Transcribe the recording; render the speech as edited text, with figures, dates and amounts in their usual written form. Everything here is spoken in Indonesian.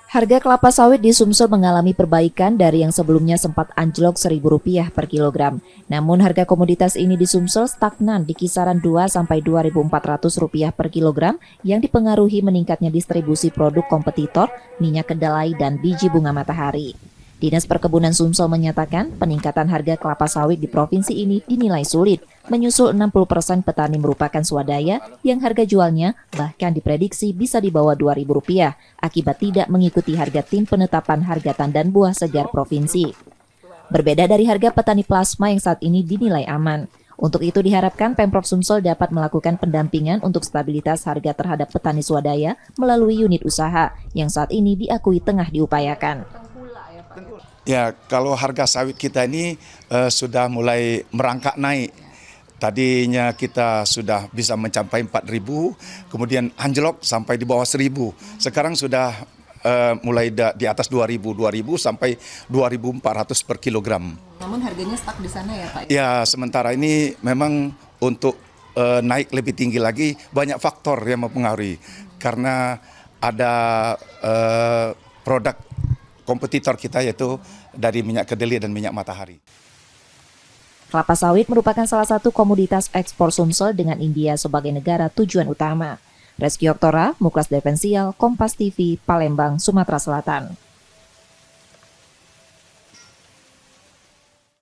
Harga kelapa sawit di Sumsel mengalami perbaikan dari yang sebelumnya sempat anjlok Rp1.000 per kilogram. Namun harga komoditas ini di Sumsel stagnan di kisaran Rp2 sampai Rp2.400 per kilogram yang dipengaruhi meningkatnya distribusi produk kompetitor, minyak kedelai dan biji bunga matahari. Dinas Perkebunan Sumsel menyatakan peningkatan harga kelapa sawit di provinsi ini dinilai sulit, menyusul 60% petani merupakan swadaya yang harga jualnya bahkan diprediksi bisa di bawah Rp2.000 akibat tidak mengikuti harga tim penetapan harga tandan buah segar provinsi. Berbeda dari harga petani plasma yang saat ini dinilai aman. Untuk itu diharapkan Pemprov Sumsel dapat melakukan pendampingan untuk stabilitas harga terhadap petani swadaya melalui unit usaha yang saat ini diakui tengah diupayakan. Ya, kalau harga sawit kita ini sudah mulai merangkak naik. Tadinya kita sudah bisa mencapai 4.000, kemudian anjlok sampai di bawah 1.000. Sekarang sudah mulai di atas 2.000 sampai 2.400 per kilogram. Namun harganya stuck di sana ya Pak? Ya, sementara ini memang untuk naik lebih tinggi lagi banyak faktor yang mempengaruhi. Karena ada produk kompetitor kita yaitu dari minyak kedelai dan minyak matahari. Kelapa sawit merupakan salah satu komoditas ekspor Sumsel dengan India sebagai negara tujuan utama. Reski Oktora, Muklas Defensial, Kompas TV, Palembang, Sumatera Selatan.